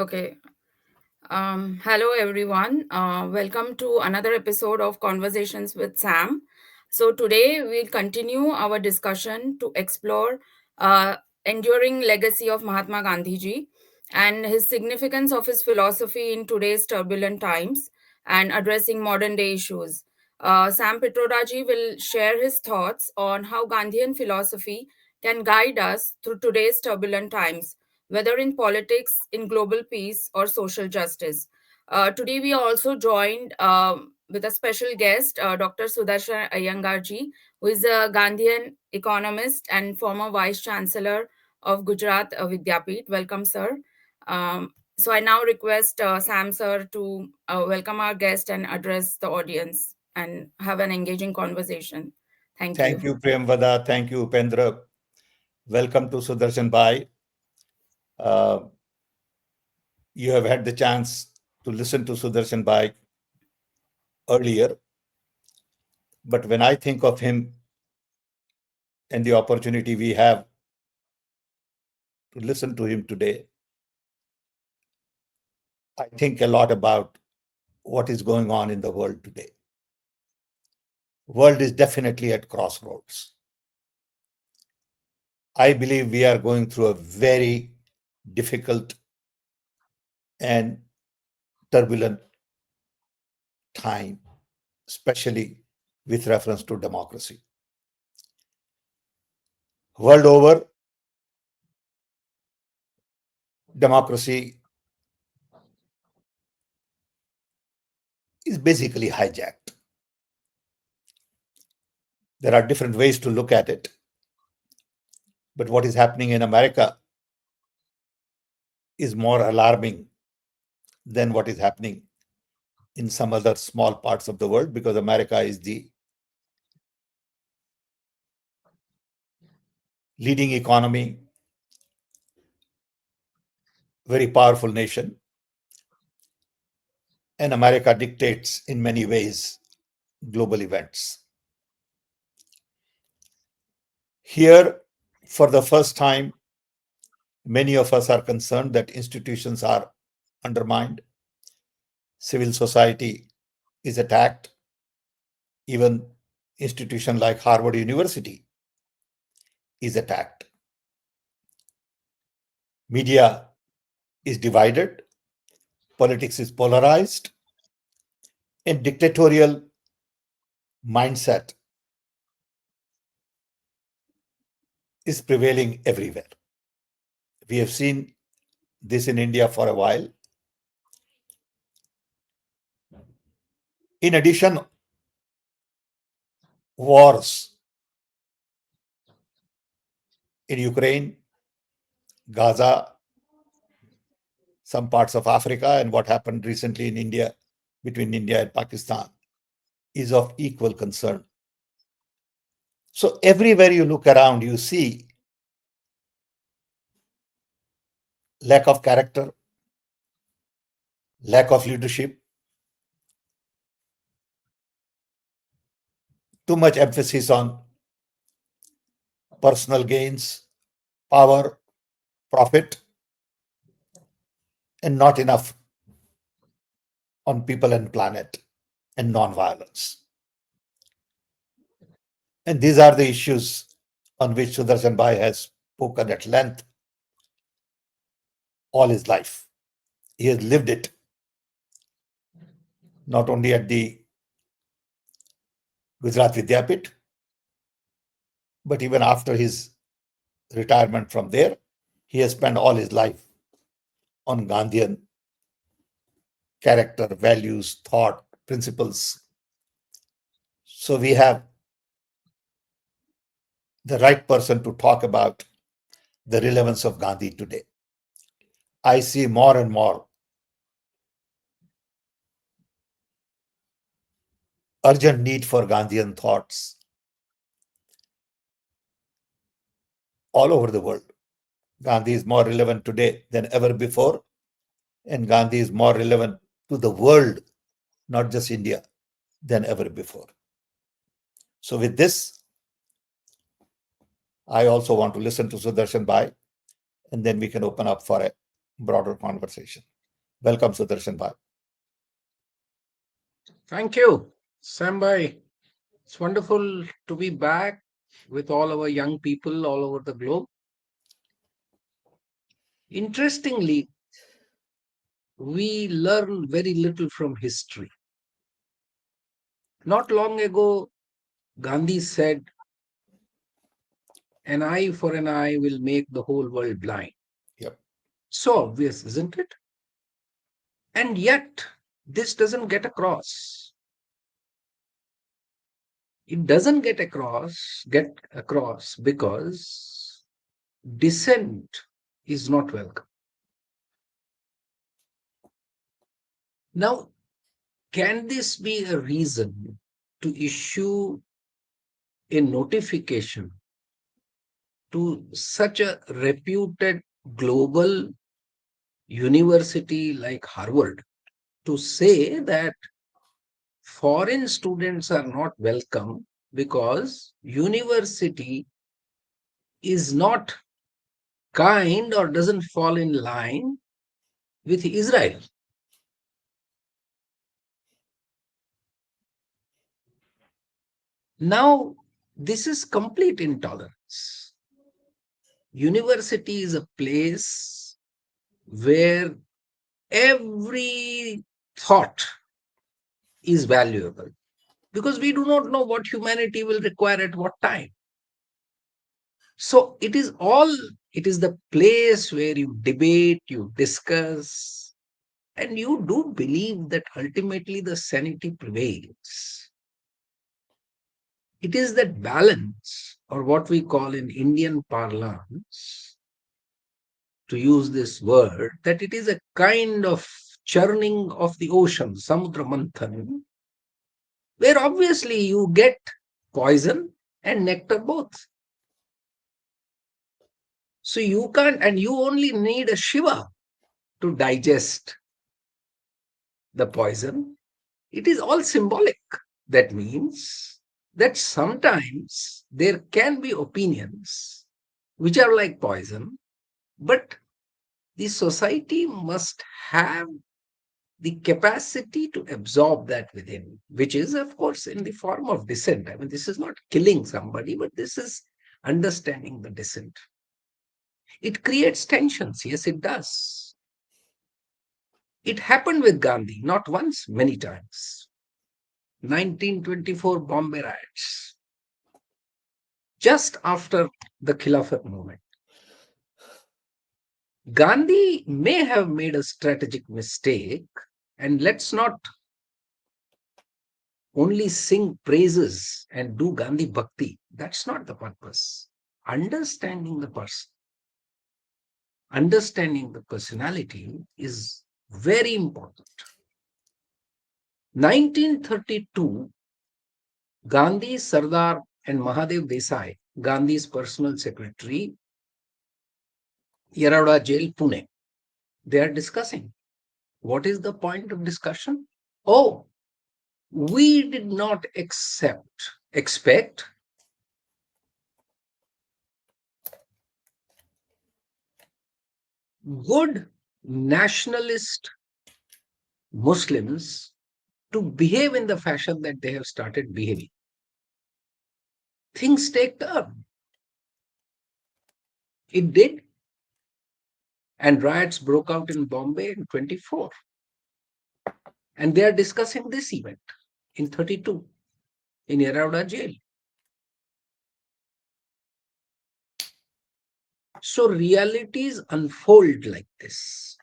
Okay. Hello, everyone. Welcome to another episode of Conversations with Sam. So, today we'll continue our discussion to explore uh, enduring legacy of Mahatma Gandhi ji and his significance of his philosophy in today's turbulent times and addressing modern day issues. Sam Pitroda ji will share his thoughts on how Gandhian philosophy can guide us through today's turbulent times, whether in politics, in global peace, or social justice. Today, we are also joined with a special guest, Dr. Sudarshan Iyengarji, who is a Gandhian economist and former Vice Chancellor of Gujarat Vidyapit. Welcome, sir. So I now request Sam, sir, to welcome our guest and address the audience and have an engaging conversation. Thank Thank you. you, Premvada. Thank you, Upendra. Welcome to Sudarshan Bhai. Uh, you have had the chance to listen to Sudarshan Bhai earlier, but when I think of him and the opportunity we have to listen to him today, I think a lot about what is going on in the world today. World is definitely at crossroads. I believe we are going through a very difficult and turbulent time, especially with reference to democracy. World over, democracy is basically hijacked. There are different ways to look at it. But what is happening in America is more alarming than what is happening in some other small parts of the world, because America is the leading economy, very powerful nation, and America dictates in many ways global events. Here, for the first time, many of us are concerned that institutions are undermined, civil society is attacked, even institution like Harvard University is attacked. Media is divided, politics is polarized, and dictatorial mindset is prevailing everywhere. We have seen this in India for a while. In addition, wars in Ukraine, Gaza, some parts of Africa, and what happened recently in India, between India and Pakistan, is of equal concern. So everywhere you look around, you see lack of character, lack of leadership, too much emphasis on personal gains, power, profit, and not enough on people and planet and non-violence. And these are the issues on which Sudarshan Bhai has spoken at length all his life. He has lived it, not only at the Gujarat Vidyapit, but even after his retirement from there, he has spent all his life on Gandhian character, values, thought, principles. So we have the right person to talk about the relevance of Gandhi today. I see more and more urgent need for Gandhian thoughts all over the world. Gandhi is more relevant today than ever before, and Gandhi is more relevant to the world, not just India, than ever before. So with this, I also want to listen to Sudarshan Bhai, and then we can open up for a broader conversation. Welcome, Sudarshan Bhai. Thank you, Sambai. It's wonderful to be back with all our young people all over the globe. Interestingly, we learn very little from history. Not long ago, Gandhi said, an eye for an eye will make the whole world blind. Yep. So obvious, isn't it? And yet, this doesn't get across because dissent is not welcome. Now, can this be a reason to issue a notification to such a reputed global university like Harvard to say that foreign students are not welcome because university is not kind or doesn't fall in line with Israel? Now, this is complete intolerance. University is a place where every thought is valuable because we do not know what humanity will require at what time. So it is the place where you debate, you discuss, and you do believe that ultimately the sanity prevails. It is that balance, or what we call in Indian parlance, to use this word, that it is a kind of churning of the ocean, samudra manthan, where obviously you get poison and nectar both. So you can't, and you only need a Shiva to digest the poison. It is all symbolic. That means that sometimes there can be opinions which are like poison, but the society must have the capacity to absorb that within, which is, of course, in the form of dissent. I mean, this is not killing somebody, but this is understanding the dissent. It creates tensions. Yes, it does. It happened with Gandhi, not once, many times. 1924 Bombay riots, just after the Khilafat movement. Gandhi may have made a strategic mistake, and let's not only sing praises and do Gandhi Bhakti. That's not the purpose. Understanding the person, understanding the personality is very important. 1932, Gandhi, Sardar, and Mahadev Desai, Gandhi's personal secretary, Yerawada Jail, Pune, they are discussing. What is the point of discussion? Oh, we did not expect good nationalist Muslims to behave in the fashion that they have started behaving. Things take turn. It did. And riots broke out in Bombay in 24. And they are discussing this event in 32 in Yerawada jail. So realities unfold like this.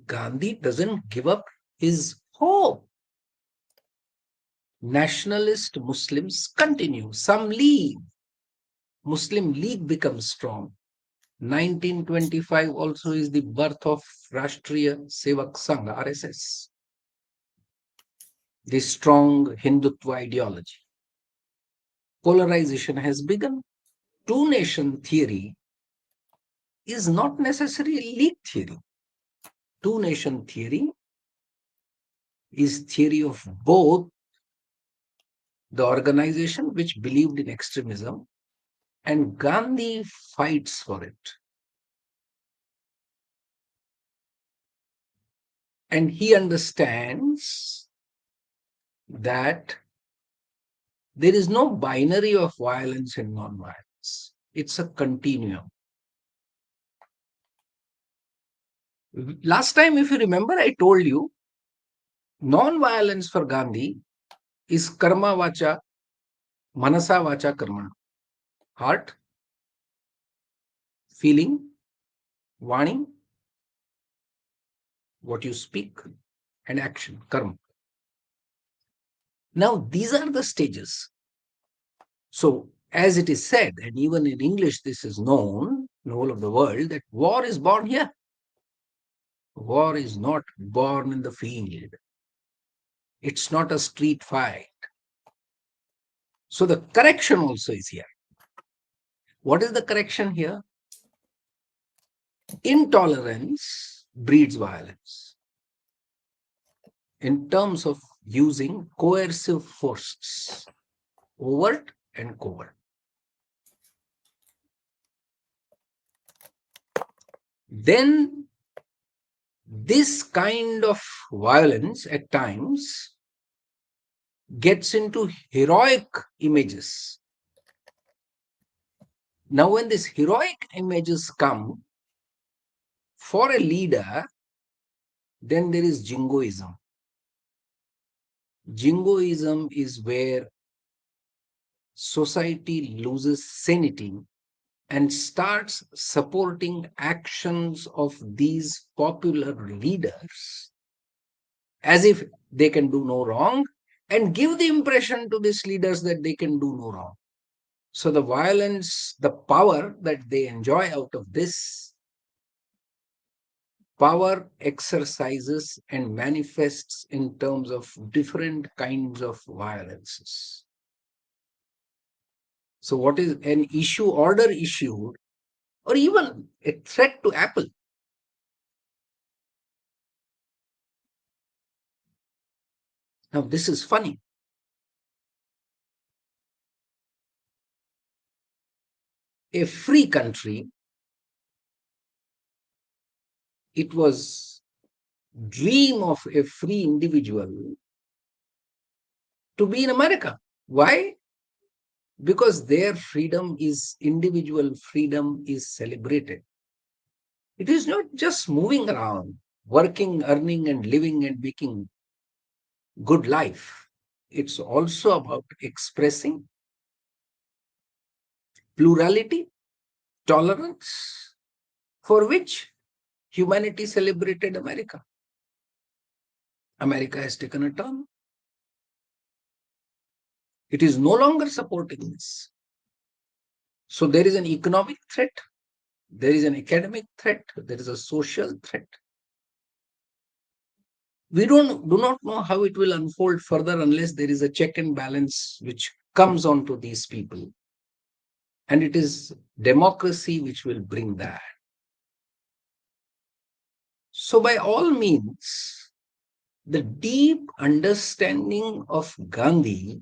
Gandhi doesn't give up his hope. Nationalist Muslims continue. Some leave. Muslim League becomes strong. 1925 also is the birth of Rashtriya Sevak Sangh, RSS, the strong Hindutva ideology. Polarization has begun. Two nation theory is not necessarily League theory. Two nation theory is theory of both the organization which believed in extremism, and Gandhi fights for it. And he understands that there is no binary of violence and non-violence. It's a continuum. Last time, if you remember, I told you non-violence for Gandhi is karma vacha, manasa vacha karma. Heart, feeling, vani, what you speak, and action, karma. Now, these are the stages. So, as it is said, and even in English, this is known in the whole of the world, that war is born here. War is not born in the field. It's not a street fight. So, the correction also is here. What is the correction here? Intolerance breeds violence in terms of using coercive forces, overt and covert. Then this kind of violence at times gets into heroic images. Now, when these heroic images come for a leader, then there is jingoism. Jingoism is where society loses sanity and starts supporting actions of these popular leaders as if they can do no wrong and give the impression to these leaders that they can do no wrong. So the violence, the power that they enjoy out of this power exercises and manifests in terms of different kinds of violences. So what is an issue, order issued, or even a threat to Apple? Now, this is funny. A free country, it was dream of a free individual to be in America. Why? Because their freedom is, individual freedom is celebrated. It is not just moving around, working, earning, and living and making good life. It's also about expressing plurality, tolerance, for which humanity celebrated America. America has taken a turn. It is no longer supporting this. So there is an economic threat, there is an academic threat, there is a social threat. We do not know how it will unfold further unless there is a check and balance which comes onto these people. And it is democracy which will bring that. So by all means, the deep understanding of Gandhi,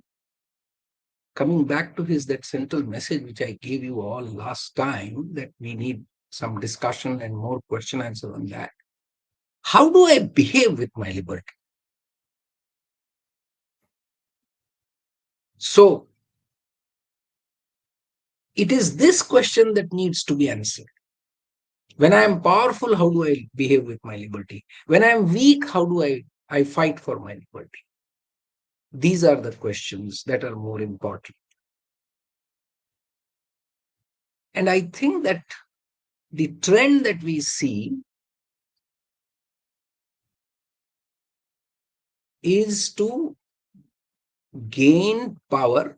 coming back to his that central message which I gave you all last time, that we need some discussion and more question answer on that. How do I behave with my liberty? So it is this question that needs to be answered. When I am powerful, how do I behave with my liberty? When I am weak, how do I fight for my liberty? These are the questions that are more important. And I think that the trend that we see is to gain power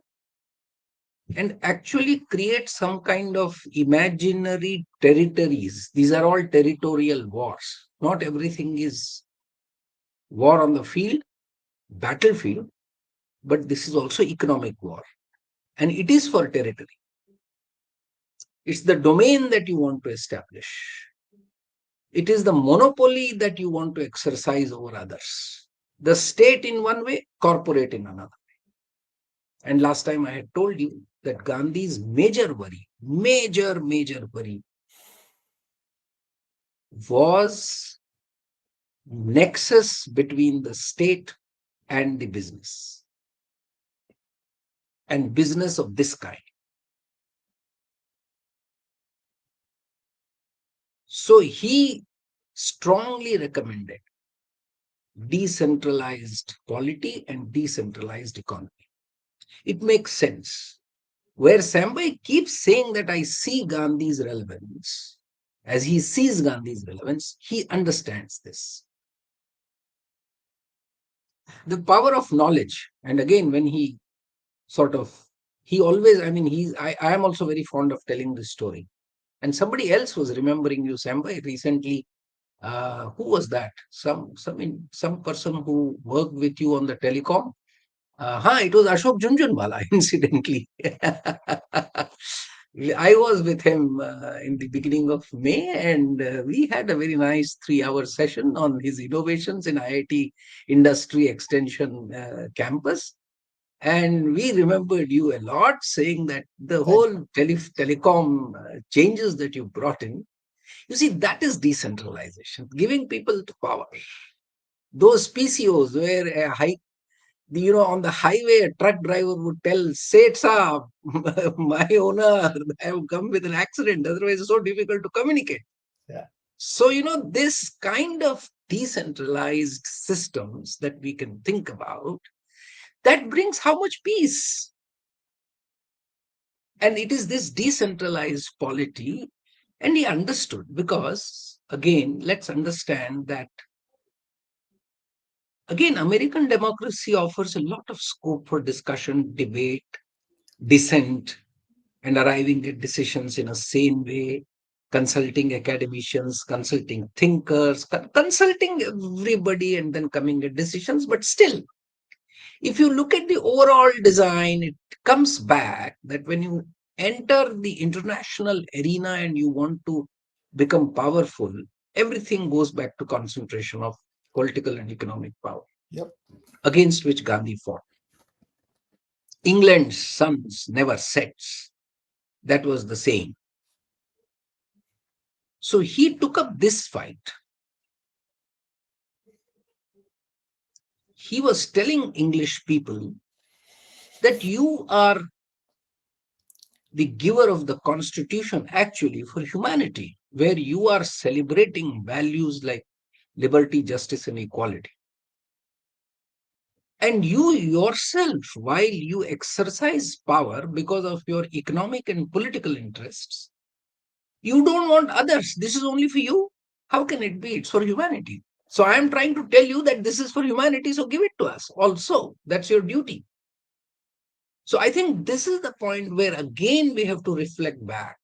and actually create some kind of imaginary territories. These are all territorial wars. Not everything is war on the field, battlefield, but this is also economic war. And it is for territory. It's the domain that you want to establish. It is the monopoly that you want to exercise over others. The state in one way, corporate in another. And last time I had told you that Gandhi's major worry was nexus between the state and the business of this kind. So he strongly recommended decentralized polity and decentralized economy. It makes sense. Where Sambai keeps saying that I see Gandhi's relevance, as he sees Gandhi's relevance, he understands this. The power of knowledge. And again, when he sort of, he always, I mean, I am also very fond of telling this story. And somebody else was remembering you, Sambai, recently. Who was that? Some person who worked with you on the telecom. It was Ashok Junjunwala, incidentally. I was with him in the beginning of May, and we had a very nice 3-hour session on his innovations in IIT Industry Extension campus. And we remembered you a lot, saying that the Thank whole telecom changes that you brought in, you see, that is decentralization, giving people the power. Those PCOs where on the highway, a truck driver would tell, Seth Saab, my owner, I have come with an accident. Otherwise, it's so difficult to communicate. yeah. So, this kind of decentralized systems that we can think about, that brings how much peace. And it is this decentralized polity. And he understood because, again, let's understand that, again, American democracy offers a lot of scope for discussion, debate, dissent, and arriving at decisions in a sane way, consulting academicians, consulting thinkers, consulting everybody, and then coming at decisions. But still, if you look at the overall design, it comes back that when you enter the international arena and you want to become powerful, everything goes back to concentration of political and economic power, Yep. against which Gandhi fought. England's suns never sets. That was the saying. So he took up this fight. He was telling English people that you are the giver of the constitution actually for humanity, where you are celebrating values like liberty, justice, and equality. And you yourself, while you exercise power because of your economic and political interests, you don't want others. This is only for you. How can it be? It's for humanity. So I am trying to tell you that this is for humanity, so give it to us also. That's your duty. So I think this is the point where again we have to reflect back,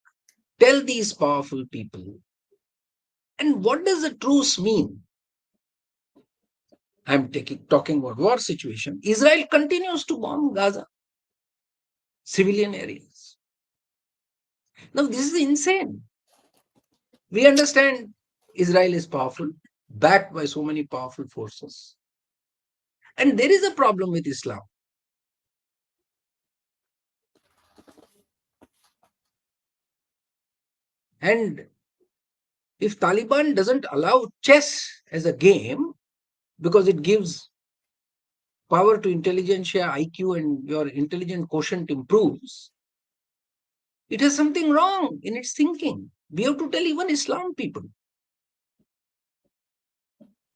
tell these powerful people, and what does a truce mean? Talking about war situation. Israel continues to bomb Gaza, civilian areas. Now this is insane. We understand Israel is powerful, backed by so many powerful forces. And there is a problem with Islam. And if Taliban doesn't allow chess as a game because it gives power to intelligentsia, IQ, and your intelligent quotient improves, it has something wrong in its thinking. We have to tell even Islam people.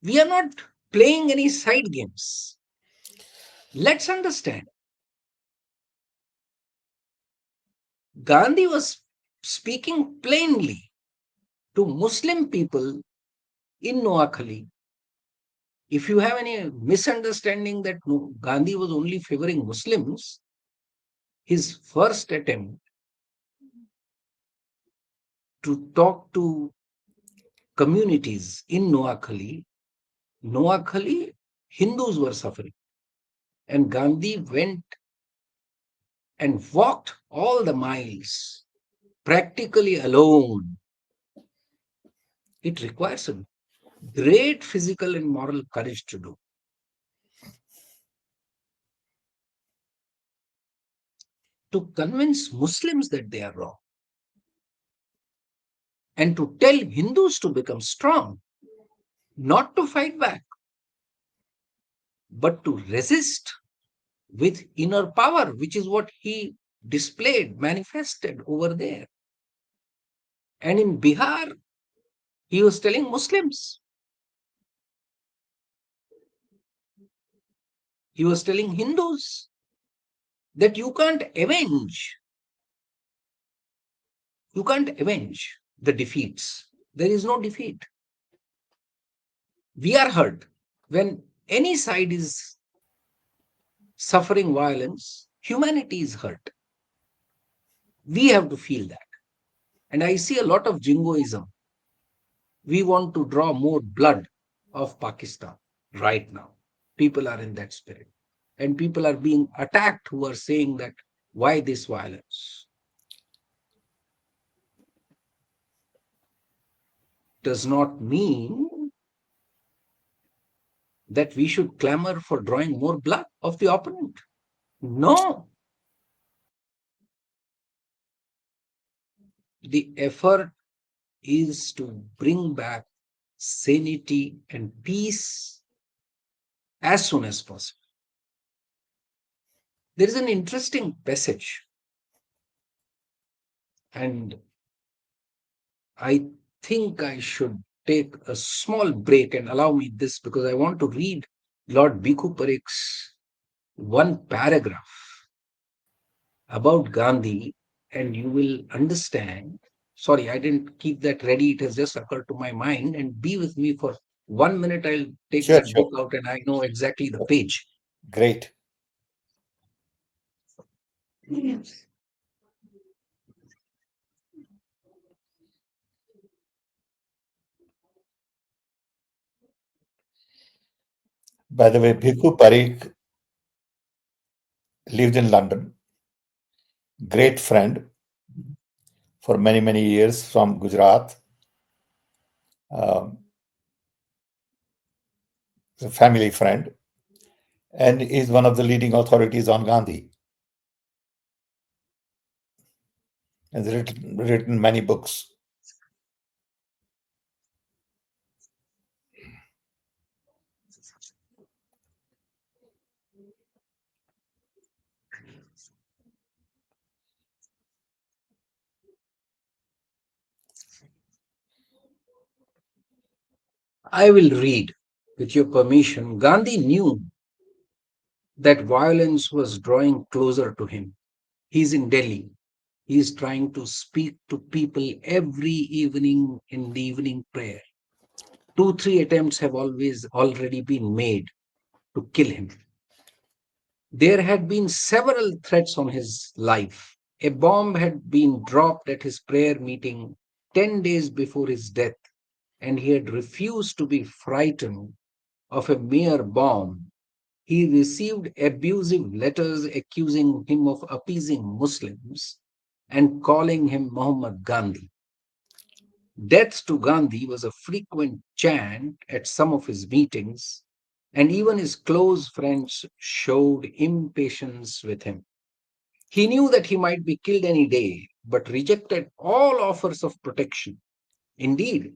We are not playing any side games. Let's understand. Gandhi was speaking plainly to Muslim people in Noakhali. If you have any misunderstanding that Gandhi was only favoring Muslims, his first attempt to talk to communities in Noakhali, Hindus were suffering. And Gandhi went and walked all the miles practically alone. It requires a great physical and moral courage to do. To convince Muslims that they are wrong and to tell Hindus to become strong. not to fight back, but to resist with inner power, which is what he displayed, manifested over there. And in Bihar, he was telling Muslims, he was telling Hindus that you can't avenge the defeats. There is no defeat. We are hurt. When any side is suffering violence, humanity is hurt. We have to feel that. And I see a lot of jingoism. We want to draw more blood of Pakistan right now. People are in that spirit. And people are being attacked who are saying that why this violence does not mean that we should clamor for drawing more blood of the opponent. No, the effort is to bring back sanity and peace as soon as possible. There is an interesting passage, and I think I should take a small break and allow me this because I want to read Lord Bhikkhu Parikh's one paragraph about Gandhi, and you will understand. Sorry, I didn't keep that ready. It has just occurred to my mind. And be with me for 1 minute. I'll take Sure, that sure. book out and I know exactly the page. Great. By the way, Bhikkhu Parikh lived in London, great friend for many, many years from Gujarat, um, a family friend, and is one of the leading authorities on Gandhi. Has written many books. I will read with your permission. Gandhi knew that violence was drawing closer to him. He's in Delhi. He is trying to speak to people every evening in the evening prayer. 2, 3 attempts have always already been made to kill him. There had been several threats on his life. A bomb had been dropped at his prayer meeting 10 days before his death, and he had refused to be frightened of a mere bomb. He received abusive letters accusing him of appeasing Muslims and calling him Muhammad Gandhi. Death to Gandhi was a frequent chant at some of his meetings, and even his close friends showed impatience with him. He knew that he might be killed any day, but rejected all offers of protection. Indeed,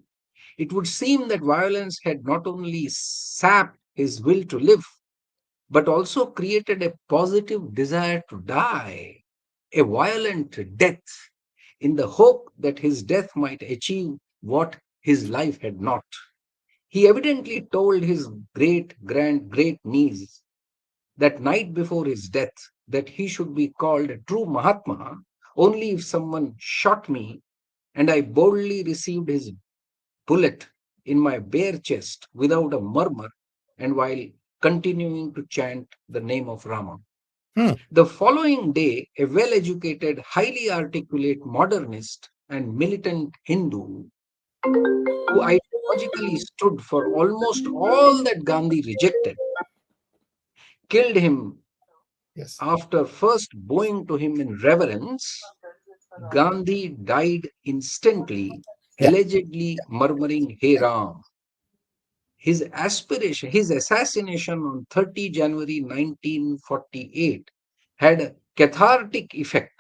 it would seem that violence had not only sapped his will to live, but also created a positive desire to die, a violent death, in the hope that his death might achieve what his life had not. He evidently told his great niece that night before his death that he should be called a true Mahatma only if someone shot me and I boldly received his bullet in my bare chest without a murmur and while continuing to chant the name of Rama. Hmm. The following day, a well educated, highly articulate modernist and militant Hindu who ideologically stood for almost all that Gandhi rejected killed him Yes. after first bowing to him in reverence. Gandhi died instantly, Yeah. allegedly murmuring, Hey Ram. His assassination on 30 January 1948 had a cathartic effect.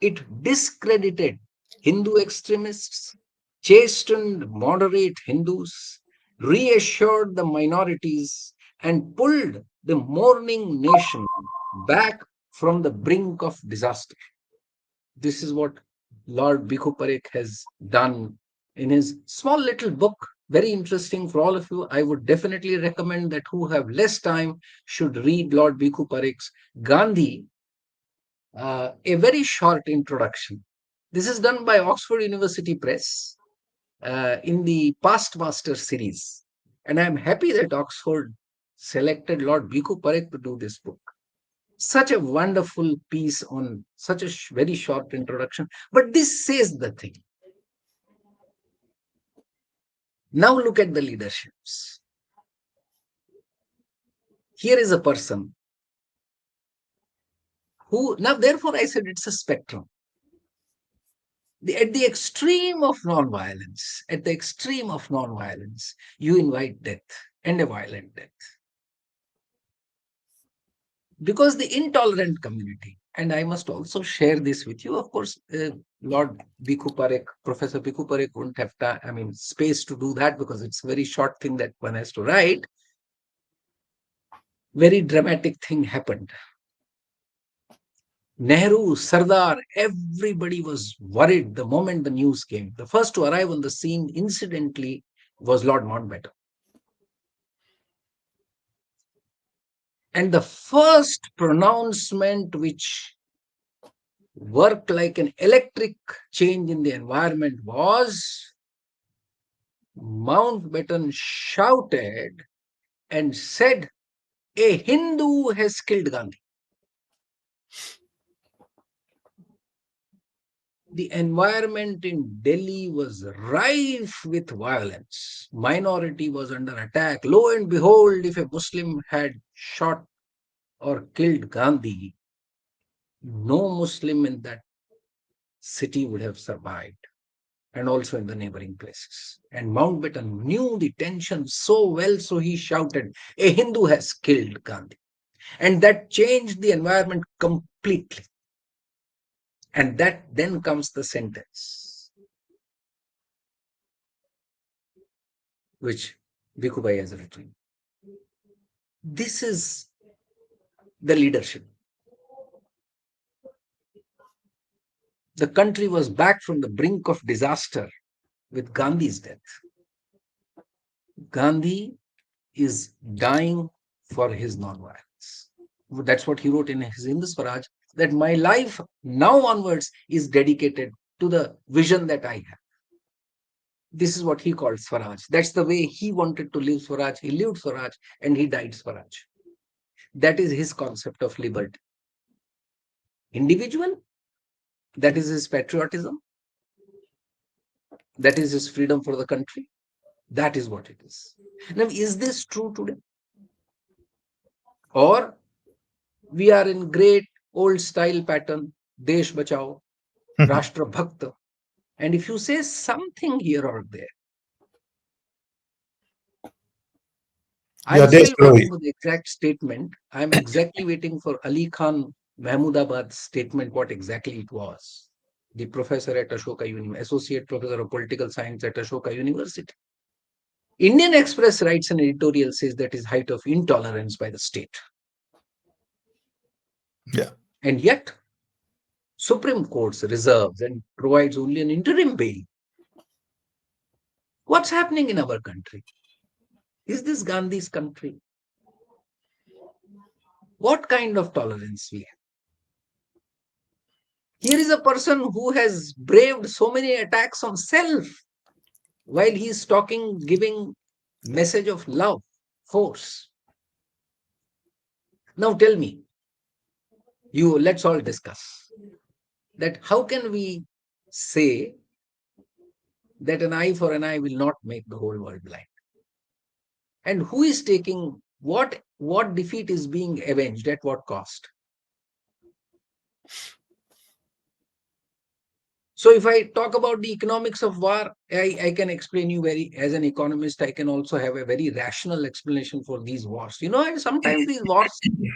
It discredited Hindu extremists, chastened moderate Hindus, reassured the minorities, and pulled the mourning nation back from the brink of disaster. This is what Lord Bhikhu Parekh has done in his small little book. Very interesting for all of you. I would definitely recommend that who have less time should read Lord Bhikhu Parekh's Gandhi, a very short introduction. This is done by Oxford University Press in the Past Master series. And I'm happy that Oxford selected Lord Bhikhu Parekh to do this book. Such a wonderful piece on such a very short introduction. But this says the thing. Now look at the leaderships. Here is a person who, now therefore I said it's a spectrum. At the extreme of non-violence, you invite death, and a violent death. Because the intolerant community, and I must also share this with you, of course, Lord Bhikhu Parekh, Professor Bhikhu Parekh wouldn't have time, space to do that because it's a very short thing that one has to write. Very dramatic thing happened. Nehru, Sardar, everybody was worried the moment the news came. The first to arrive on the scene, incidentally, was Lord Mountbatten. And the first pronouncement which worked like an electric change in the environment was Mountbatten shouted and said, "A Hindu has killed Gandhi." The environment in Delhi was rife with violence. Minority was under attack. Lo and behold, if a Muslim had shot or killed Gandhi, no Muslim in that city would have survived, and also in the neighboring places. And Mountbatten knew the tension so well, so he shouted, "A Hindu has killed Gandhi." And that changed the environment completely. And that then comes the sentence which Bhikhubai has written. This is the leadership. The country was back from the brink of disaster with Gandhi's death. Gandhi is dying for his nonviolence. That's what he wrote in his Hind Swaraj, that my life now onwards is dedicated to the vision that I have. This is what he called Swaraj. That's the way he wanted to live Swaraj. He lived Swaraj and he died Swaraj. That is his concept of liberty. Individual, that is his patriotism. That is his freedom for the country. That is what it is. Now, is this true today? Or we are in great old style pattern, Desh Bachao, Rashtra Bhakta. And if you say something here or there, Yeah, I'm that's still waiting true. for the exact statement. I'm exactly waiting for Ali Khan Mahmudabad's statement, what exactly it was. The professor at Ashoka University, associate professor of political science at Ashoka University. Indian Express writes an editorial, says that is height of intolerance by the state. Yeah. And yet, Supreme Court reserves and provides only an interim bail. What's happening in our country? Is this Gandhi's country? What kind of tolerance we have? Here is a person who has braved so many attacks on self while he is talking, giving message of love, force. Now tell me, let's all discuss that how can we say that an eye for an eye will not make the whole world blind? And who is taking what defeat is being avenged at what cost? So if I talk about the economics of war, I can explain you as an economist, I can also have a very rational explanation for these wars. And sometimes these wars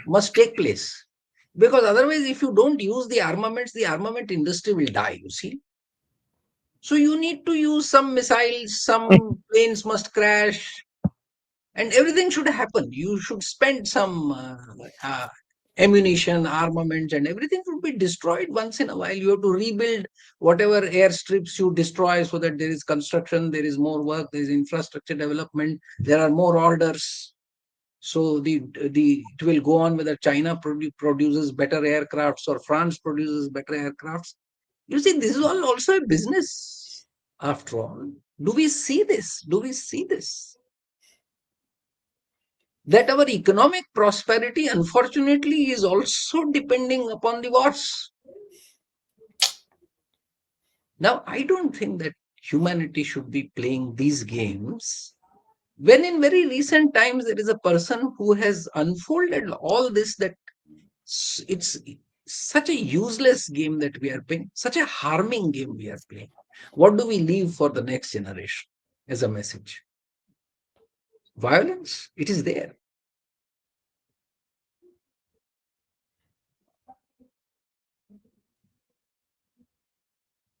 must take place. Because otherwise, if you don't use the armaments, the armament industry will die, you see. So you need to use some missiles, some planes must crash, and everything should happen. You should spend some ammunition, armaments, and everything should be destroyed once in a while. You have to rebuild whatever airstrips you destroy so that there is construction, there is more work, there is infrastructure development, there are more orders. So the it will go on whether China produces better aircrafts or France produces better aircrafts. You see, this is all also a business after all. Do we see this? Do we see this? That our economic prosperity, unfortunately, is also depending upon the wars. Now, I don't think that humanity should be playing these games when in very recent times there is a person who has unfolded all this, that it's such a useless game that we are playing, such a harming game we are playing. What do we leave for the next generation as a message? Violence, it is there.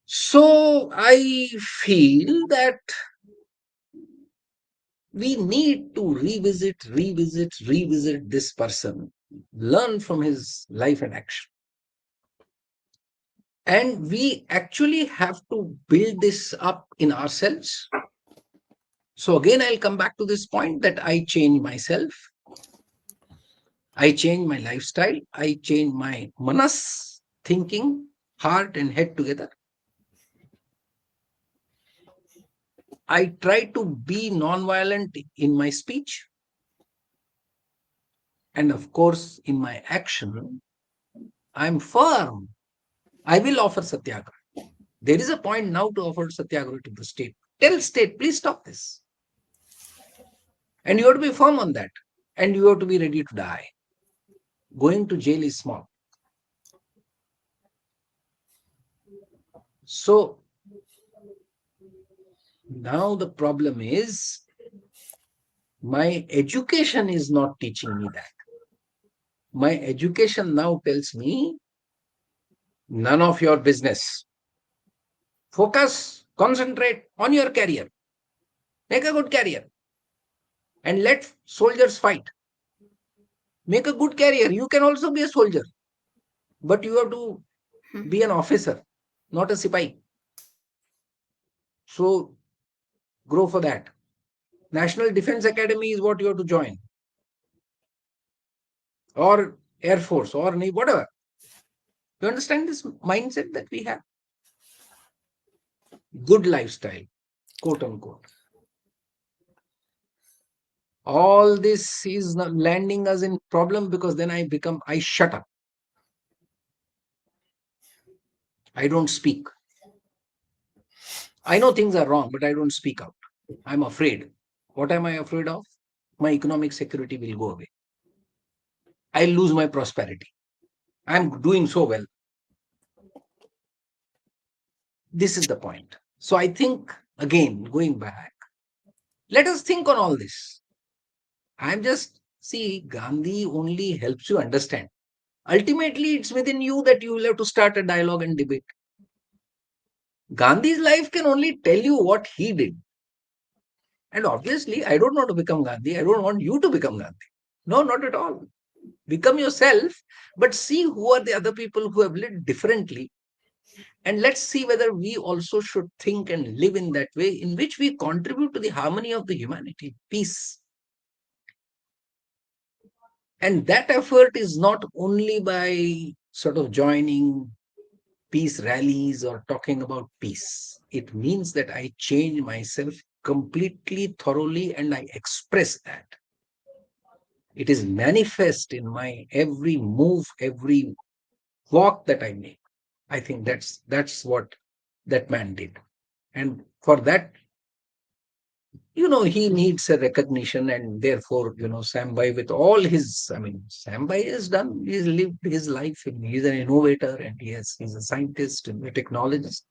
So I feel that we need to revisit this person, learn from his life and action. And we actually have to build this up in ourselves. So again, I'll come back to this point that I change myself, I change my lifestyle, I change my manas, thinking, heart and head together. I try to be non-violent in my speech. And of course, in my action, I'm firm. I will offer satyagraha. There is a point now to offer satyagraha to the state. Tell state, please stop this. And you have to be firm on that. And you have to be ready to die. Going to jail is small. So now the problem is my education is not teaching me that. My education now tells me none of your business. Focus, concentrate on your career. Make a good career. And let soldiers fight. Make a good career. You can also be a soldier. But you have to be an officer, not a sipai. So grow for that. National Defense Academy is what you have to join. Or Air Force or Navy, whatever. You understand this mindset that we have? Good lifestyle, quote unquote. All this is not landing us in problem because then I shut up. I don't speak. I know things are wrong, but I don't speak out. I'm afraid. What am I afraid of? My economic security will go away. I'll lose my prosperity. I'm doing so well. This is the point. So I think, again, going back, let us think on all this. I'm just, see, Gandhi only helps you understand. Ultimately, it's within you that you will have to start a dialogue and debate. Gandhi's life can only tell you what he did. And obviously, I don't want to become Gandhi. I don't want you to become Gandhi. No, not at all. Become yourself, but see who are the other people who have lived differently. And let's see whether we also should think and live in that way in which we contribute to the harmony of the humanity, peace. And that effort is not only by sort of joining peace rallies or talking about peace. It means that I change myself completely, thoroughly, and I express that. It is manifest in my every move, every walk that I make. I think that's what that man did. And for that, he needs a recognition, and therefore, Sambai, with all his, Sambai he's lived his life, and he's an innovator, and he's a scientist and a technologist.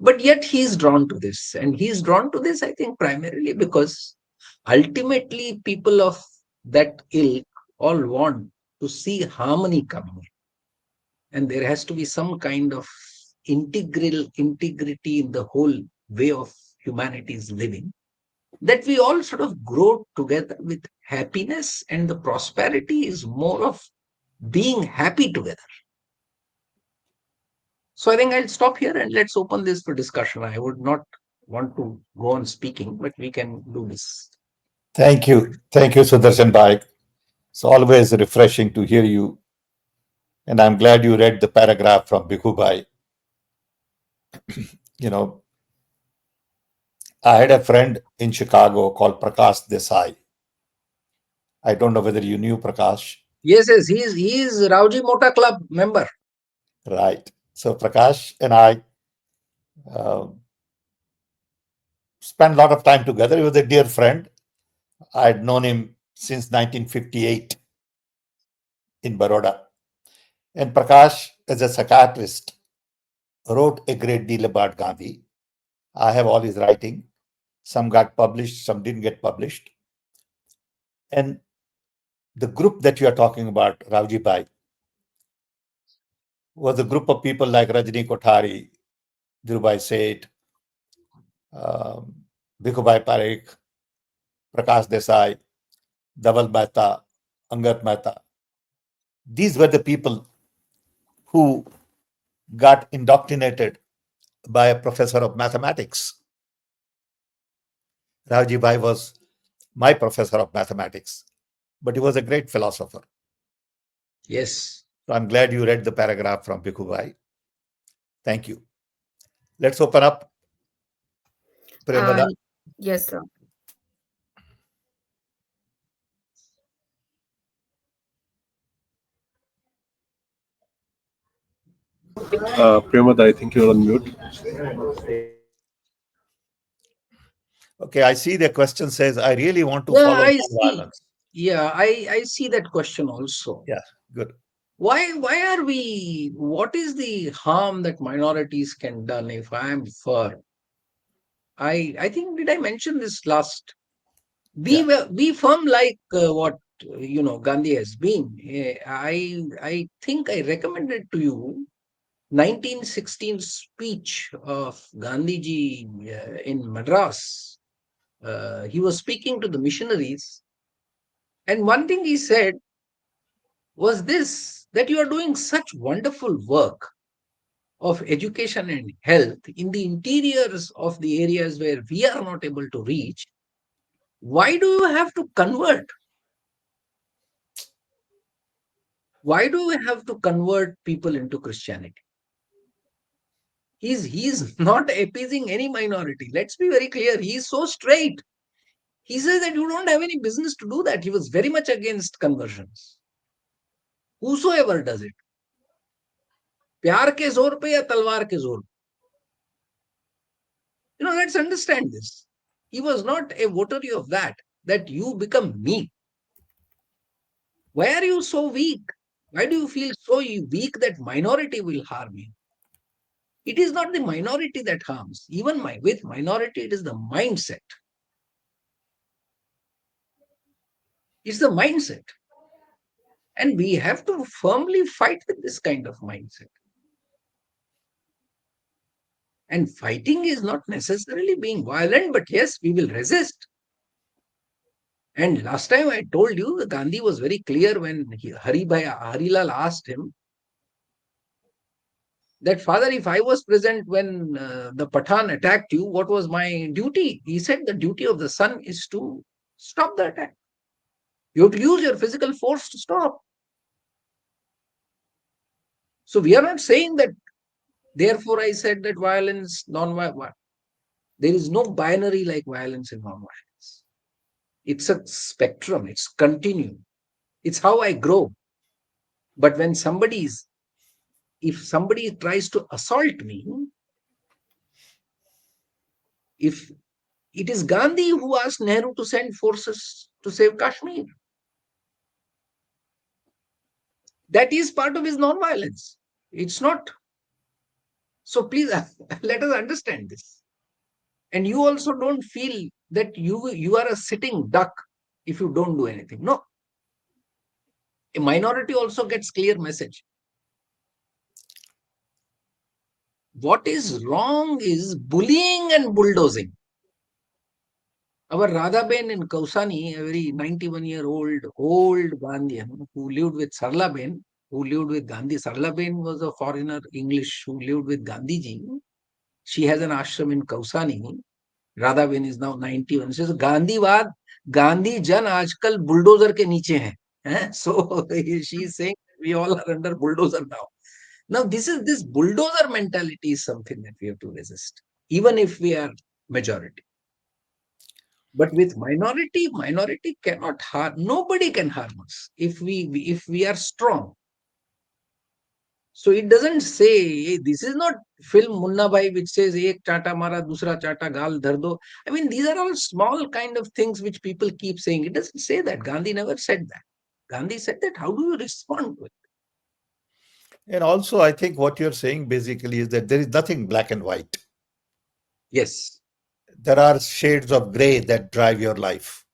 But yet he's drawn to this. And he's drawn to this, I think, primarily because ultimately people of that ilk all want to see harmony coming in. And there has to be some kind of integral integrity in the whole way of humanity's living. that we all sort of grow together with happiness, and the prosperity is more of being happy together. So I think I'll stop here and let's open this for discussion. I would not want to go on speaking, but we can do this. Thank you. Thank you, Sudarshan Bhai. It's always refreshing to hear you. And I'm glad you read the paragraph from Bhikhu Bhai. You know, I had a friend in Chicago called Prakash Desai. I don't know whether you knew Prakash. Yes, yes, he is Rauji Mota Club member. Right. So Prakash and I uh, spent a lot of time together. He was a dear friend. I had known him since 1958 in Baroda. And Prakash, as a psychiatrist, wrote a great deal about Gandhi. I have all his writing. Some got published, some didn't get published. And the group that you are talking about, Ravji Bhai, was a group of people like Rajni Kothari, Dhirubhai Seth, um, Bhikubhai Parekh, Prakash Desai, Dhaval Mehta, Angat Mehta. These were the people who got indoctrinated by a professor of mathematics. Ravji Bhai was my professor of mathematics, but he was a great philosopher. Yes. So I'm glad you read the paragraph from Bhikhu Bhai. Thank you. Let's open up, Uh, Premada. yes, sir. Premad, I think you're on mute. Okay, I see the question says, I really want to Yeah, follow I see. non-violence. Yeah, I see that question also. Yeah, good. Why are we, what is the harm that minorities can done? If I am for, I think, did I mention this last? Yeah. Be firm like what Gandhi has been. I think I recommended to you 1916 speech of Gandhiji in Madras. He was speaking to the missionaries, and one thing he said was this, that you are doing such wonderful work of education and health in the interiors of the areas where we are not able to reach. Why do you have to convert? Why do we have to convert people into Christianity? He's not appeasing any minority. Let's be very clear. He's so straight. He says that you don't have any business to do that. He was very much against conversions. Whosoever does it, प्यार के जोर पे या तलवार के जोर पे. Let's understand this. He was not a votary of that you become meek. Why are you so weak? Why do you feel so weak that minority will harm you? It is not the minority that harms. Even with minority, it is the mindset. It's the mindset. And we have to firmly fight with this kind of mindset. And fighting is not necessarily being violent, but yes, we will resist. And last time I told you, Gandhi was very clear when Harilal asked him that, Father, if I was present when the Pathan attacked you, what was my duty? He said, the duty of the son is to stop the attack. You have to use your physical force to stop. So we are not saying that, therefore I said that violence, non-violence. There is no binary like violence and non-violence. It's a spectrum. It's continuum. It's how I grow. But when if somebody tries to assault me, if it is Gandhi who asked Nehru to send forces to save Kashmir, that is part of his non-violence. It's not. So please let us understand this. And you also don't feel that you are a sitting duck if you don't do anything. No. A minority also gets clear message. What is wrong is bullying and bulldozing. Our Radhaben in Kausani, a very 91-year-old Gandhian who lived with Sarlaben, who lived with Gandhi. Sarlaben was a foreigner English who lived with Gandhiji. She has an ashram in Kausani. Radhaben is now 91. She says, Gandhiwad, Gandhi Jan आजकल bulldozer के नीचे हैं. So she is saying we all are under bulldozer now. Now this bulldozer mentality is something that we have to resist, even if we are majority. But with minority cannot harm. Nobody can harm us if we are strong. So it doesn't say, this is not film Munna Bhai which says ek chata mara dusra chata gal dhar do. I mean, these are all small kind of things which people keep saying. It doesn't say that. Gandhi never said that. Gandhi said that how do you respond to it? And also, I think what you're saying basically is that there is nothing black and white. Yes. There are shades of gray that drive your life.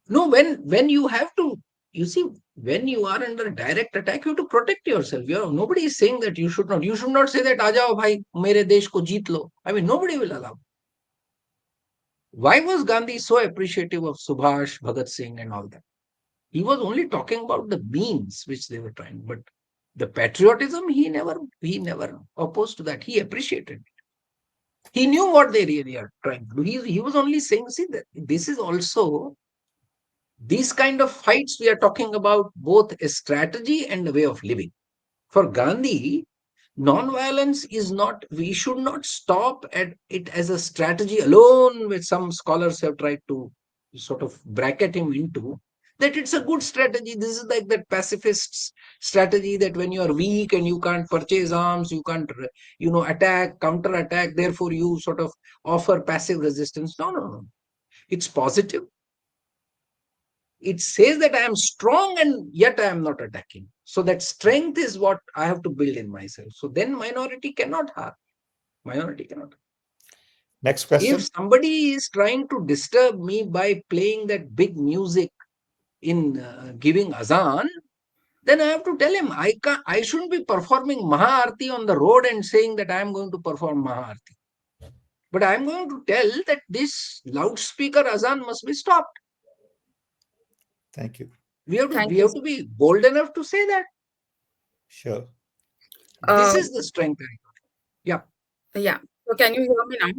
No, when you have to, you see, when you are under direct attack, you have to protect yourself. Nobody is saying that you should not. You should not say that, "Aa jao bhai, mere desh ko jeet lo." I mean, nobody will allow. Why was Gandhi so appreciative of Subhash, Bhagat Singh, and all that? He was only talking about the means which they were trying, but the patriotism he never opposed to that. He appreciated it. He knew what they really are trying to do. He was only saying, see, that this is also these kind of fights we are talking about, both a strategy and a way of living. For Gandhi, non-violence is not, we should not stop at it as a strategy alone, which some scholars have tried to sort of bracket him into, that it's a good strategy. This is like that pacifist strategy that when you are weak and you can't purchase arms, you can't, attack, counter attack, therefore you sort of offer passive resistance. No, no, no. It's positive. It says that I am strong and yet I am not attacking. So that strength is what I have to build in myself. So then minority cannot harm. Minority cannot. Next question. If somebody is trying to disturb me by playing that big music in giving azan, then I have to tell him I shouldn't be performing Mahaarti on the road and saying that I am going to perform Mahaarti. But I am going to tell that this loudspeaker azan must be stopped. Thank you. We have Thank you. to be bold enough to say that. Sure. This Uh, is the strength. Yeah. yeah. So can you hear me now?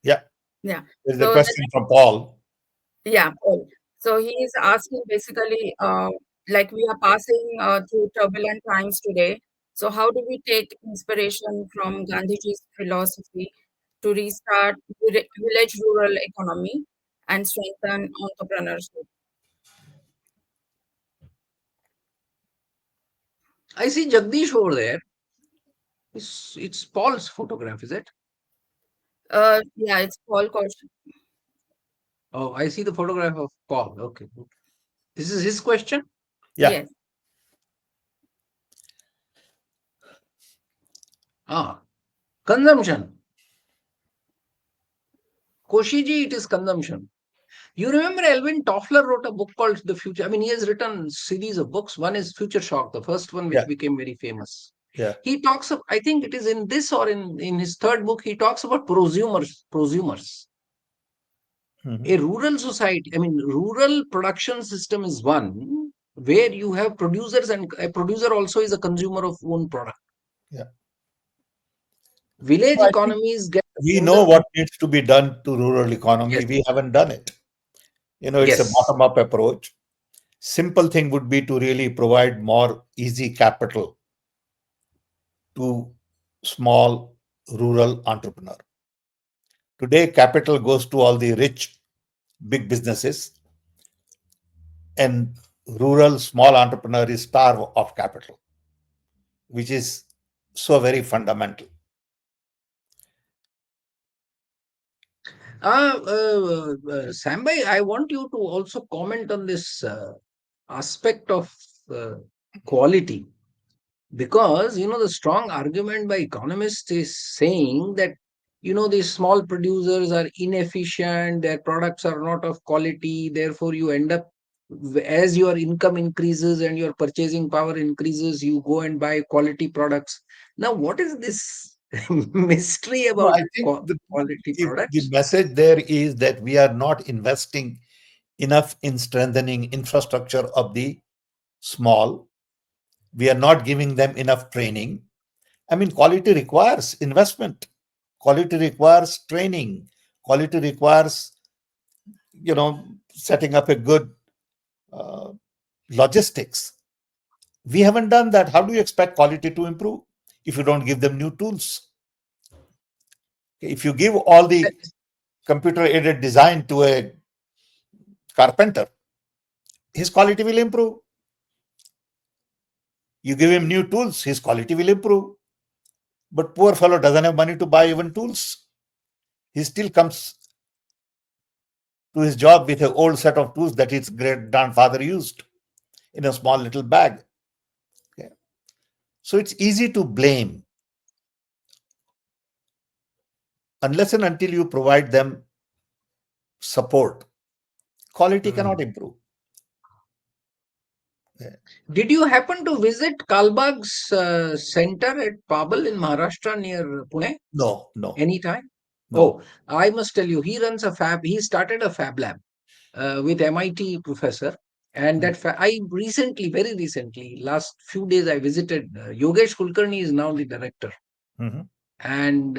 Yeah. Yeah. There's a So question from Paul. yeah, Paul. So he is asking basically, like we are passing through turbulent times today. So how do we take inspiration from Gandhiji's philosophy to restart village-rural economy and strengthen entrepreneurship? I see Jagdish over there. It's Paul's photograph, is it? Yeah, it's Paul Kaushik. Oh, I see the photograph of Paul. Okay. This is his question? Yeah. Yes. Consumption. Koshiji, it is consumption. You remember Alvin Toffler wrote a book called The Future. I mean, he has written series of books. One is Future Shock, the first one which Yeah. became very famous. Yeah. He talks of, I think it is in this or in his third book, he talks about prosumers. Mhm. A rural society, I mean, rural production system is one where you have producers, and a producer also is a consumer of own product. Yeah. Village I think economies get we know older. what needs to be done to rural economy. Yes, We haven't done it. It's a yes. bottom-up approach. Simple thing would be to really provide more easy capital to small rural entrepreneur. Today, capital goes to all the rich big businesses, and rural small entrepreneur is starved of capital, which is so very fundamental. Sambai, I want you to also comment on this aspect of quality, because the strong argument by economists is saying that these small producers are inefficient, their products are not of quality, therefore you end up, as your income increases and your purchasing power increases, you go and buy quality products. Now what is this mystery No, about I think quality the products. message there is that we are not investing enough in strengthening infrastructure of the small. We are not giving them enough training. I mean, quality requires investment. Quality requires training. Quality requires, setting up a good uh, logistics. We haven't done that. How do you expect quality to improve if you don't give them new tools? If you give all the computer aided design to a carpenter, his quality will improve. You give him new tools, his quality will improve. But poor fellow doesn't have money to buy even tools. He still comes to his job with an old set of tools that his great grandfather used in a small little bag. Okay. So it's easy to blame unless and until you provide them support. Quality Hmm. cannot improve. Okay. Did you happen to visit Kalbag's center at Pabal in Maharashtra near Pune? No, no, Anytime? no. Oh, I must tell you, he runs a fab. He started a fab lab with MIT professor. And Mm. that I recently, very recently, last few days, I visited. Yogesh Kulkarni is now the director. Mhm. And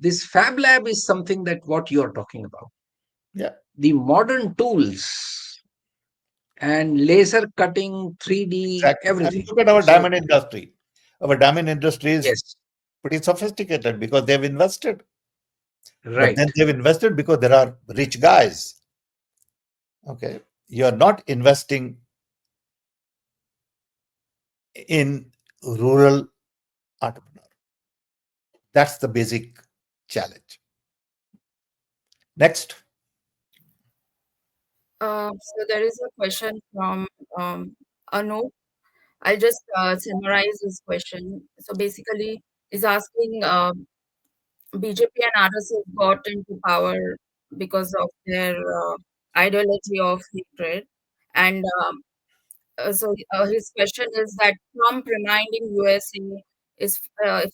this fab lab is something that what you're talking about. Yeah, The modern tools and laser cutting, 3D, exactly. I mean, everything. look at our So, diamond industry. Our diamond industry is yes, pretty sophisticated because they've invested. But then right. they've invested because there are rich guys. Okay. You're not investing in rural entrepreneur. That's the basic challenge. Next. So there is a question from Anu. I'll just summarize this question. So basically, is asking BJP and RSS got into power because of their ideology of hatred, and his question is that Trump reminding USA is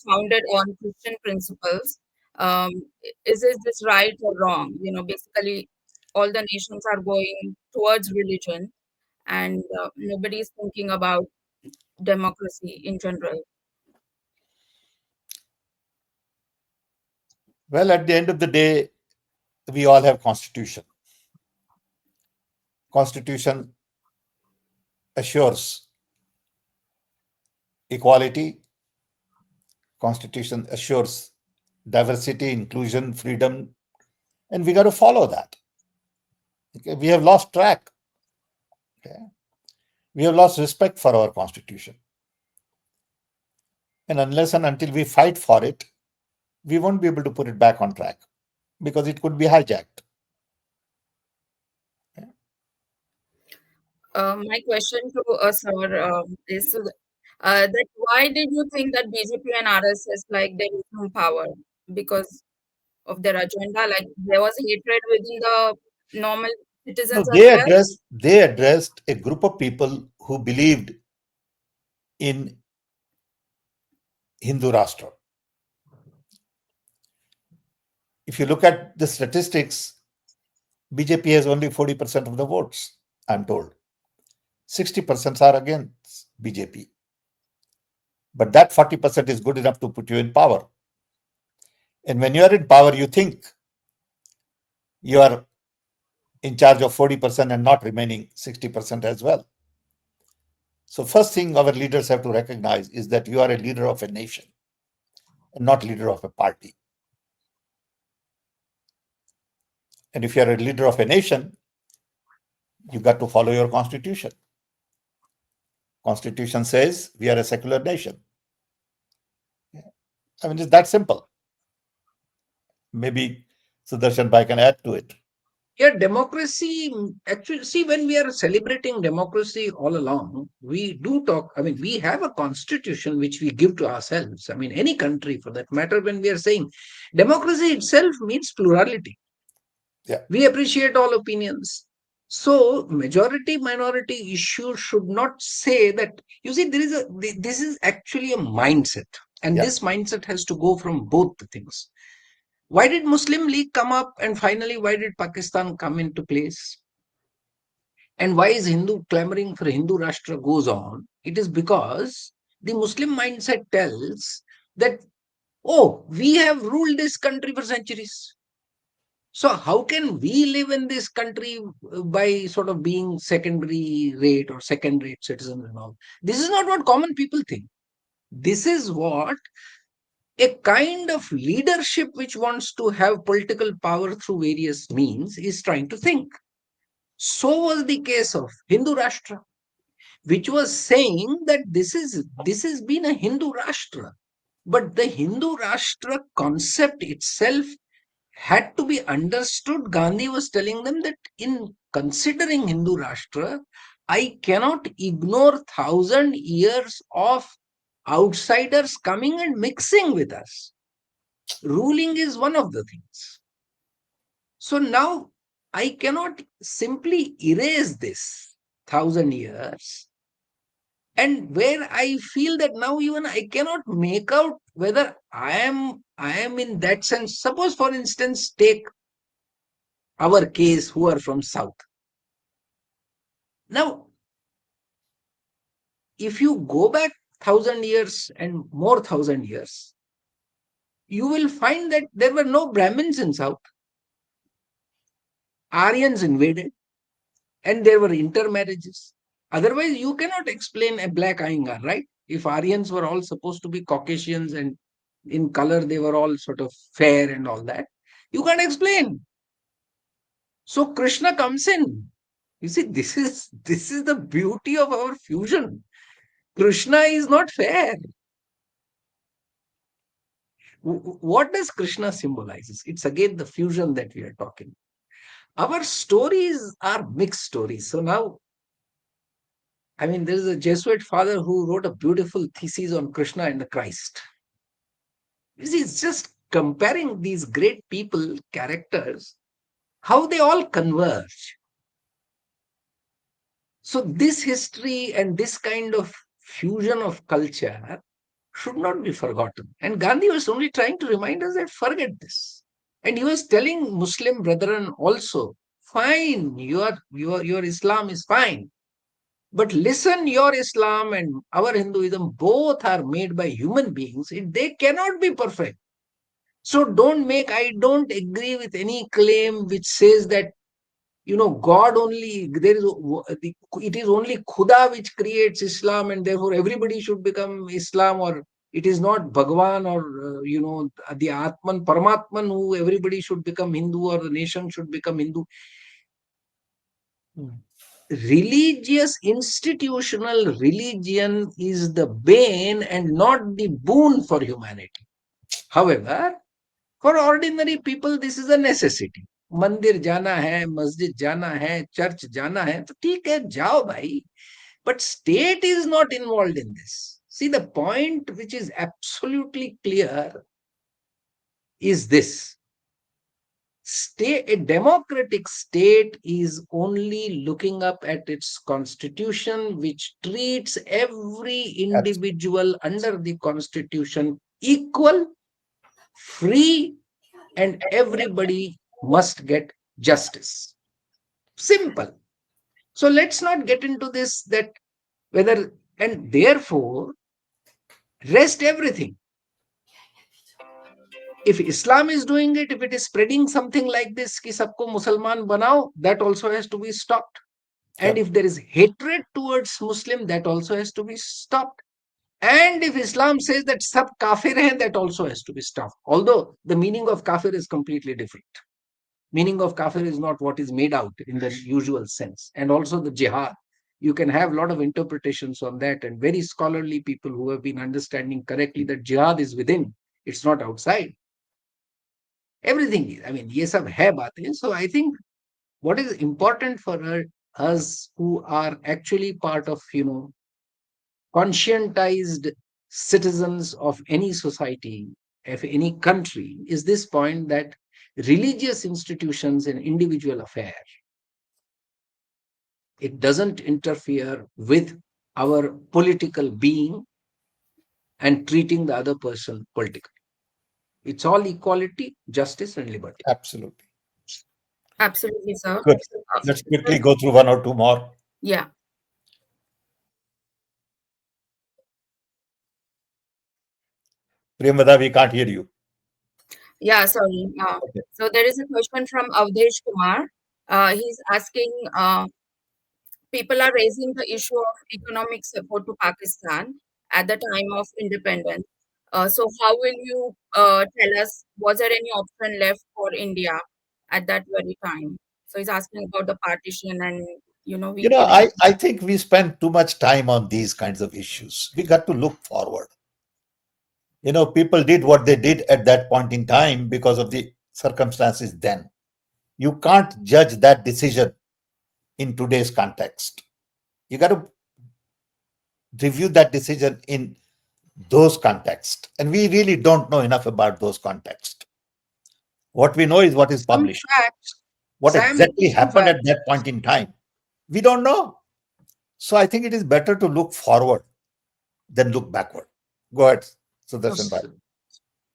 founded on Christian principles. Um, is this right or wrong? Basically, all the nations are going towards religion, and nobody is thinking about democracy in general. Well, at the end of the day, we all have constitution. Constitution assures equality. Constitution assures diversity, inclusion, freedom, and we got to follow that. Okay? We have lost track. Okay? We have lost respect for our constitution. And unless and until we fight for it, we won't be able to put it back on track because it could be hijacked. My question to sir is that why did you think that BJP and RSS like there is no power because of their agenda? Like there was hatred within the normal No, citizens as well. they addressed a group of people who believed in Hindu Rashtra. If you look at the statistics, BJP has only 40% of the votes, I'm told. 60% are against BJP. But that 40% is good enough to put you in power. And when you are in power, you think you are in charge of 40% and not remaining 60% as well. So, first thing our leaders have to recognize is that you are a leader of a nation and not leader of a party. And if you are a leader of a nation, you got to follow your constitution. Constitution says we are a secular nation. I mean, it's that simple. Maybe Sudarshan Bhai can add to it. Yeah, democracy. Actually, see, when we are celebrating democracy all along, we do talk. I mean, we have a constitution which we give to ourselves. I mean, any country for that matter, when we are saying democracy itself means plurality. Yeah. We appreciate all opinions. So, majority minority issue should not say that. You see, this is actually a mindset. And Yeah. this mindset has to go from both the things. Why did Muslim League come up? And finally, why did Pakistan come into place? And why is Hindu clamoring for Hindu Rashtra goes on? It is because the Muslim mindset tells that, oh, we have ruled this country for centuries. So how can we live in this country by sort of being secondary rate or second rate citizens and all? This is not what common people think. This is what a kind of leadership which wants to have political power through various means is trying to think. So was the case of Hindu Rashtra, which was saying that this has been a Hindu Rashtra. But the Hindu Rashtra concept itself had to be understood. Gandhi was telling them that in considering Hindu Rashtra, I cannot ignore 1,000 years of outsiders coming and mixing with us. Ruling is one of the things. So now I cannot simply erase this 1,000 years. And where I feel that now even I cannot make out whether I am in that sense. Suppose, for instance, take our case who are from South. Now, if you go back 1,000 years and more 1,000 years, you will find that there were no Brahmins in South. Aryans invaded and there were intermarriages. Otherwise, you cannot explain a black Iyengar, right? If Aryans were all supposed to be Caucasians and in color they were all sort of fair and all that, you can't explain. So Krishna comes in. You see, this is the beauty of our fusion. Krishna is not fair. What does Krishna symbolizes? It's again the fusion that we are talking. Our stories are mixed stories. So now, I mean, there is a Jesuit father who wrote a beautiful thesis on Krishna and the Christ. You see, it's just comparing these great people, characters, how they all converge. So this history and this kind of fusion of culture should not be forgotten. And Gandhi was only trying to remind us that forget this. And he was telling Muslim brethren also, fine, your Islam is fine. But listen, your Islam and our Hinduism both are made by human beings. They cannot be perfect. So I don't agree with any claim which says that, God only, it is only Khuda which creates Islam and therefore everybody should become Islam, or it is not Bhagwan or, the Atman, Paramatman who everybody should become Hindu or the nation should become Hindu. Religious, institutional religion is the bane and not the boon for humanity. However, for ordinary people, this is a necessity. मंदिर जाना है, मस्जिद जाना है, church जाना है, तो ठीक है, जाओ भाई. But state is not involved in this. See, the point which is absolutely clear is this. A democratic state is only looking up at its constitution, which treats every individual under the constitution equal, free, and everybody must get justice. Simple. So let's not get into this that whether, and therefore rest everything. If Islam is doing it, if it is spreading something like this, ki sabko Musalman banao, that also has to be stopped. And Yep. if there is hatred towards Muslim, that also has to be stopped. And if Islam says that sab kafir hai, that also has to be stopped. Although the meaning of kafir is completely different. Meaning of kafir is not what is made out in the usual sense. And also the jihad. You can have a lot of interpretations on that, and very scholarly people who have been understanding correctly that jihad is within, it's not outside. Everything is, I mean, ye sab hai baatein. So I think what is important for us who are actually part of, conscientized citizens of any society, of any country, is this point that religious institutions and individual affair, it doesn't interfere with our political being. and treating the other person politically. It's all equality, justice, and liberty. Absolutely. Absolutely, sir. Good. Let's Sir, quickly go through one or two more. yeah. Premada, we can't hear you. Yeah, sorry. Okay. So there is a question from Avdesh Kumar. He's asking, people are raising the issue of economic support to Pakistan at the time of independence. So how will you tell us, was there any option left for India at that very time? So he's asking about the partition and, we giving. I think we spend too much time on these kinds of issues. We got to look forward. People did what they did at that point in time because of the circumstances then. You can't judge that decision in today's context. You got to review that decision in those contexts. And we really don't know enough about those contexts. What we know is what is Some published. facts, What Sam, exactly some happened at facts. that point in time, we don't know. So I think it is better to look forward than look backward. Go ahead, Sudarshan Bhai.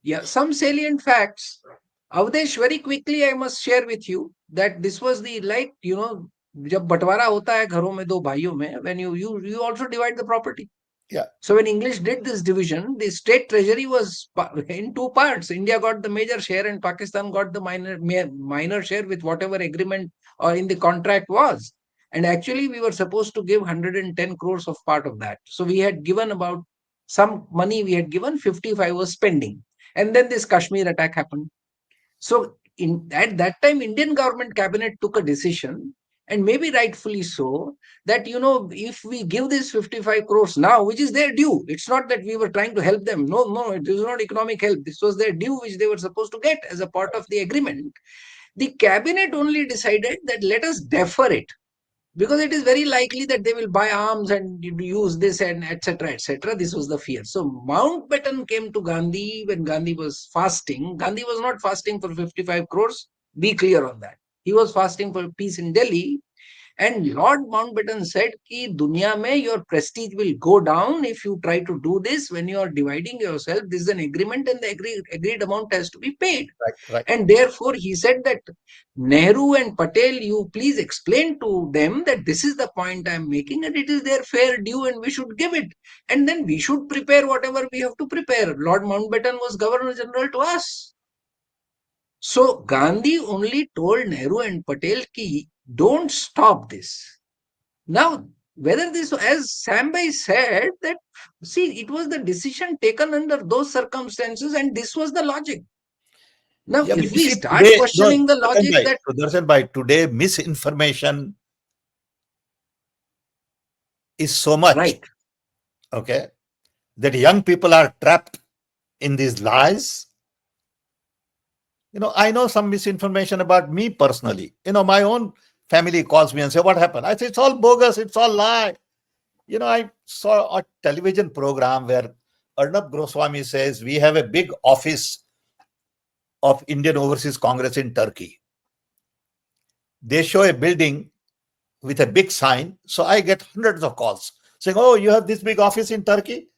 Yeah, some salient facts. Avdesh, very quickly, I must share with you that this was the like, जब बंटवारा होता है घरों में दो भाइयों में, when you also divide the property. Yeah, So when English did this division, the state treasury was in two parts. India got the major share and Pakistan got the minor share with whatever agreement or in the contract was. And actually, we were supposed to give 110 crores of part of that. So we had given about some money we had given, 55 was spending. And then this Kashmir attack happened. So at that time, Indian government cabinet took a decision, and maybe rightfully so, that if we give this 55 crores now, which is their due, it's not that we were trying to help them. No, no, it is not economic help. This was their due, which they were supposed to get as a part of the agreement. The cabinet only decided that let us defer it because it is very likely that they will buy arms and use this and etc etc. This was the fear. So Mountbatten came to Gandhi when Gandhi was fasting. Gandhi was not fasting for 55 crores, be clear on that. He was fasting for peace in Delhi. And Lord Mountbatten said ki dunya mein your prestige will go down if you try to do this. When you are dividing yourself, this is an agreement and the agreed amount has to be paid. right, right. And therefore, he said that Nehru and Patel, you please explain to them that this is the point I'm making and it is their fair due and we should give it. And then we should prepare whatever we have to prepare. Lord Mountbatten was Governor General to us. So Gandhi only told Nehru and Patel ki don't stop this. Now, whether this, as Sambai said, that see, it was the decision taken under those circumstances and this was the logic. Now, Yeah, but if you we see, start today, no, questioning the logic that, Sudarshan Bhai, today misinformation is so much, right, okay, that young people are trapped in these lies. I know some misinformation about me personally. My own family calls me and say, "What happened?" I say, "It's all bogus. It's all lie." I saw a television program where Arnab Goswami says we have a big office of Indian Overseas Congress in Turkey. They show a building with a big sign. So I get hundreds of calls saying, "Oh, you have this big office in Turkey?"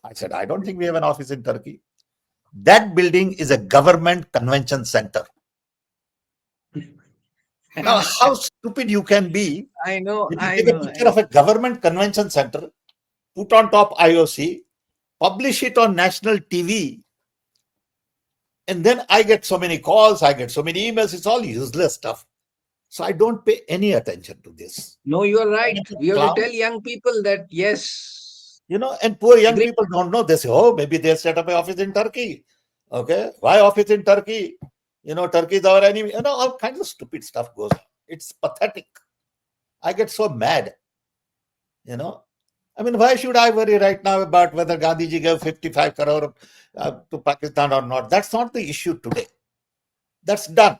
I said, "I don't think we have an office in Turkey." That building is a government convention center. Now, how stupid you can be I know, that you I take a know, picture of a government convention center, put on top IOC, publish it on national TV, and then I get so many calls, I get so many emails. It's all useless stuff. So I don't pay any attention to this. no, you are right. We have to tell Clowns, young people that yes, and poor young agree. people don't know. They say, "Oh, maybe they set up an office in Turkey." Okay, why office in Turkey? Turkey is our enemy. All kinds of stupid stuff goes on. It's pathetic. I get so mad. You know, I mean, why should I worry right now about whether Gandhiji gave 55 crore to Pakistan or not? That's not the issue today. That's done.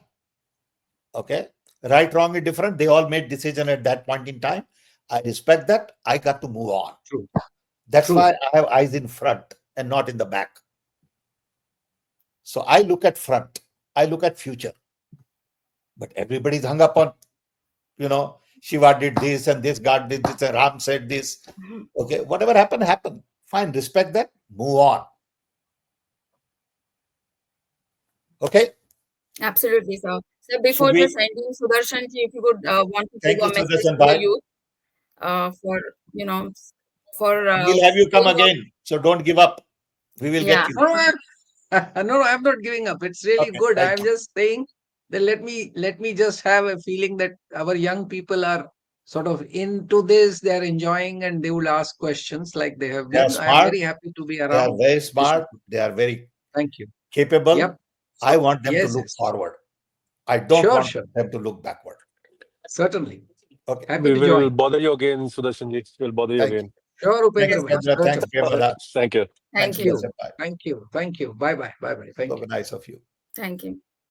Okay, right, wrong is different. They all made decision at that point in time. I respect that. I got to move on. True, That's why true. I have eyes in front and not in the back. So I look at front. I look at future. But everybody's hung up on, Shiva did this and this, God did this, and Ram said this. Okay, whatever happened, happened. Fine, respect that, move on. Okay? Absolutely, sir. So Should before we? just ending, Sudarshan ji, if you could want to give Thank you, a message Sudarshan to the Bhai. youth for for We'll have you come going on. again. So don't give up. We will get Yeah, you. No, no, I'm not giving up. It's really Okay, good. thank I'm you. just saying that let me just have a feeling that our young people are sort of into this. They're enjoying and they will ask questions like they have They are been. I'm smart. very happy to be They are around. very This is smart. They are very thank you. capable. Yep. I So want them to yes, look yes, forward. I don't sure, want sure, them to look backward. certainly. Okay. Happy We to will join. bother you again, Sudarshan ji. We'll bother you Thank you. again. Sure, Thanks, Upendra bhai. Pendra. Thanks, Certainly. Premada. Thank you. Thanks, thank Thank you, you. Sudarshan Bhai. Thank you. Thank you. Bye bye. Bye bye. Thank So you. nice of you. thank you.